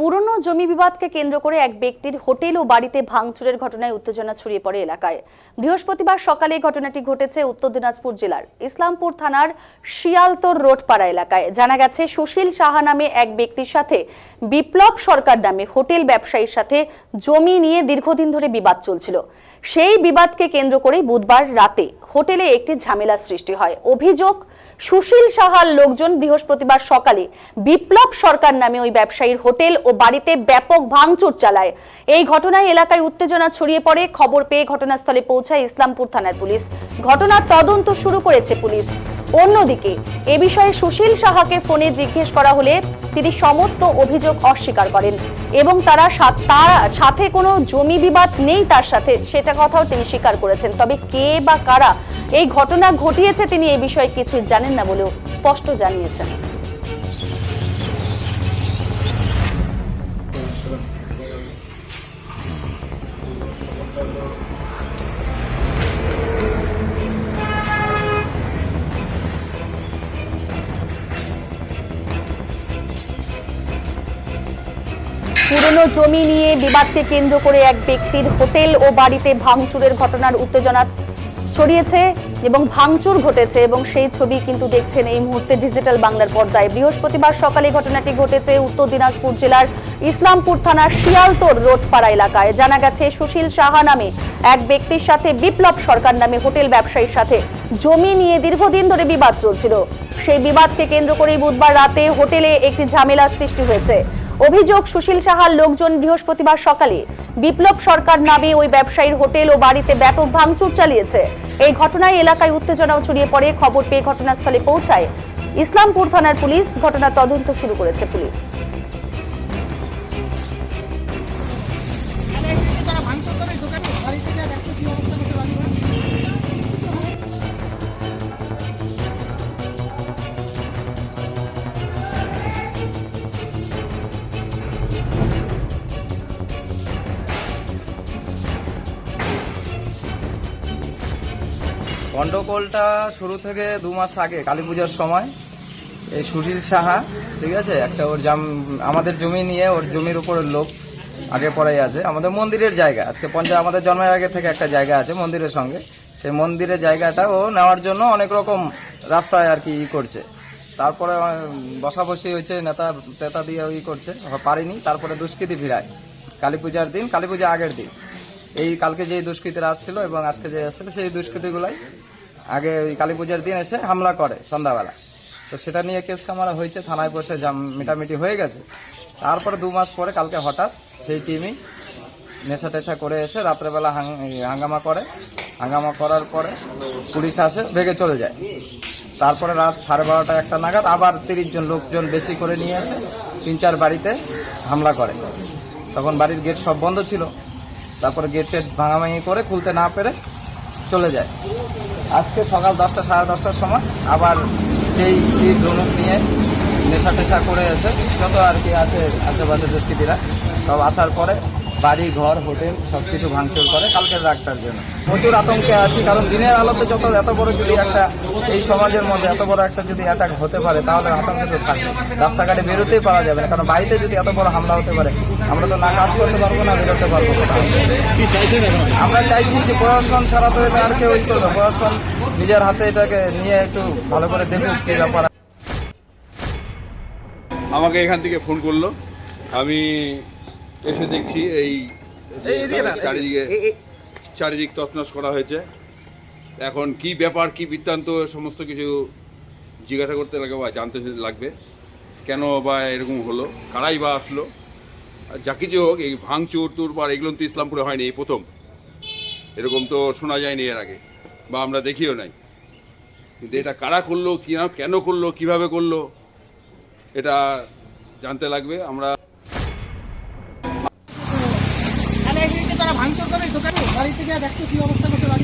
পুরনো জমি বিবাদকে কেন্দ্র করে এক ব্যক্তির হোটেল ও বাড়িতে ভাঙচুরের ঘটনায় উত্তেজনা ছড়িয়ে পড়ে এলাকায়। বৃহস্পতিবার সকালে ঘটনাটি ঘটেছে উত্তর দিনাজপুর জেলার ইসলামপুর থানার শিয়ালতর রোডপাড়া এলাকায়। জানা গেছে, সুশীল সাহা নামে এক ব্যক্তির সাথে বিপ্লব সরকার নামে হোটেল ব্যবসায়ীর সাথে জমি নিয়ে দীর্ঘদিন ধরে বিবাদ চলছিল। সেই বিবাদকে কেন্দ্র করে বুধবার রাতে হোটেলে একটি ঝামেলা সৃষ্টি হয়। অভিযোগ, সুশীল সাহার লোকজন বৃহস্পতিবার সকালে বিপ্লব সরকার নামে ওই ব্যবসায়ীর হোটেল ও বাড়িতে ব্যাপক ভাঙচুর চালায়। এই ঘটনায় এলাকায় উত্তেজনা ছড়িয়ে পড়ে। খবর পেয়ে ঘটনাস্থলে পৌঁছায় ইসলামপুর থানার পুলিশ। ঘটনার তদন্ত শুরু করেছে পুলিশ। অন্যদিকে এ বিষয়ে সুশীল সাহাকে ফোনে জিজ্ঞেস করা হলে তিনি সমস্ত অভিযোগ অস্বীকার করেন এবং তার সাথে কোনো জমি বিবাদ নেই তার সাথে, সেটা কথাও তিনি স্বীকার করেছেন। তবে কে বা কারা এই ঘটনা ঘটিয়েছে তিনি এই বিষয়ে কিছুই জানেন না বলেও স্পষ্ট জানিয়েছেন। পুরনো জমি নিয়ে বিবাদকে কেন্দ্র করে এক ব্যক্তির হোটেল ও বাড়িতে ভাঙচুরের ঘটনার উত্তেজনা ছড়িয়েছে এবং ভাঙচুর ঘটেছে এবং সেই ছবি কিন্তু দেখছেন এই মুহূর্তে ডিজিটাল বাংলার পর্দায়। বৃহস্পতিবার সকালে ঘটনাটি ঘটেছে উত্তর দিনাজপুর জেলার ইসলামপুর থানার শিয়ালতর রোডপাড়া এলাকায়। জানা গেছে, সুশীল সাহা নামে এক ব্যক্তির সাথে বিপ্লব সরকার নামে হোটেল ব্যবসায়ীর সাথে জমি নিয়ে দীর্ঘদিন ধরে বিবাদ চলছিল। সেই বিবাদকে কেন্দ্র করে বুধবার রাতে হোটেলে একটি ঝামেলা সৃষ্টি হয়েছে। অভিযোগ, সুশীল সাহার লোকজন বৃহস্পতিবার সকালে বিপ্লব সরকার নামে ওই ব্যবসায়ীর হোটেল ও বাড়িতে ব্যাপক ভাঙচুর চালিয়েছে। এই ঘটনায় এলাকায় উত্তেজনাও ছড়িয়ে পড়ে। খবর পেয়ে ঘটনাস্থলে পৌঁছায় ইসলামপুর থানার পুলিশ। ঘটনার তদন্ত শুরু করেছে পুলিশ। গন্ডগোলটা শুরু থেকে 2 মাস আগে কালী পূজার সময় এই সুশীল সাহা, ঠিক আছে, একটা ওর আমাদের জমি নিয়ে, ওর জমির উপরের লোক আগে পরেই আছে। আমাদের মন্দিরের জায়গা, আজকে আমাদের জন্মের আগে থেকে একটা জায়গা আছে মন্দিরের সঙ্গে, সেই মন্দিরের জায়গাটা ও নেওয়ার জন্য অনেক রকম রাস্তায় আর কি করছে। তারপরে বসাবসি হয়েছে, নেতা দিয়ে করছে, পারিনি। তারপরে দুষ্কৃতি ভিড়ায় কালী পূজার দিন, কালী পূজা আগের দিন। এই কালকে যে দুষ্কৃতীরা আসছিল এবং আজকে যে আসছিল, সেই দুষ্কৃতীগুলাই আগে ওই কালী পূজার দিন এসে হামলা করে সন্ধ্যাবেলা। তো সেটা নিয়ে কেস কামারা হয়েছে, থানায় বসে মিটামিটি হয়ে গেছে। তারপরে 2 মাস পরে কালকে হঠাৎ সেই টিমই নেশা টেশা করে এসে রাত্রেবেলা হাঙ্গামা করে। হাঙ্গামা করার পরে পুলিশ আসে, ভেগে চলে যায়। তারপরে রাত 12:30 1টা নাগাদ আবার 30 জন লোকজন বেশি করে নিয়ে এসে 3-4 বাড়িতে হামলা করে। তখন বাড়ির গেট সব বন্ধ ছিল। তারপরে গেট ভাঙাভাঙি করে খুলতে না পেরে চলে যায়। আজকে সকাল 10টা 10:30টার সময় আবার সেই ধনুক নিয়ে নেশা টেশা করে এসে যত আর কি আছে আশেপাশে দুষ্কৃতীরা সব আসার পরে বাড়ি ঘর হোটেল সবকিছু ভাঙচুর করে কালকের রাতটার জন্য। প্রচুর আতঙ্কে আছি, কারণ দিনের আলোতে এত বড় যদি একটা এই সমাজের মধ্যে এত বড় একটা যদি অ্যাটাক হতে পারে, তাহলে আতঙ্কে তো থাকবে। রাস্তাঘাটে বেরোতেই পারা যাবে না, কারণ বাড়িতে যদি এত বড় হামলা হতে পারে, আমরা তো না কাজ করতে পারবো না, বেরোতে পারবো না। আমরা চাইছি যে প্রশাসন ছাড়া তো এটা আর কেউ করবে, প্রশাসন নিজের হাতে এটাকে নিয়ে একটু ভালো করে দেখুক কি ব্যাপার। আমাকে এখান থেকে ফোন করলো, আমি এসে দেখছি এই চারিদিক তছনছ করা হয়েছে। এখন কি ব্যাপার, কি বৃত্তান্ত, সমস্ত কিছু জিজ্ঞাসা করতে লাগবে বা জানতে লাগবে, কেন বা এরকম হলো, কারাই বা আসলো। যা কিছু হোক, এই ভাঙচুর বা এগুলো তো ইসলামপুরে হয়নি, এই প্রথম। এরকম তো শোনা যায়নি এর আগে, বা আমরা দেখিও নাই। কিন্তু এটা কারা করলো, কেন করলো, কিভাবে করলো, এটা জানতে লাগবে। আমরা ভাঙচুর করে দোকানে বাড়ি থেকে দেখতে কি অবস্থা করতে পারি।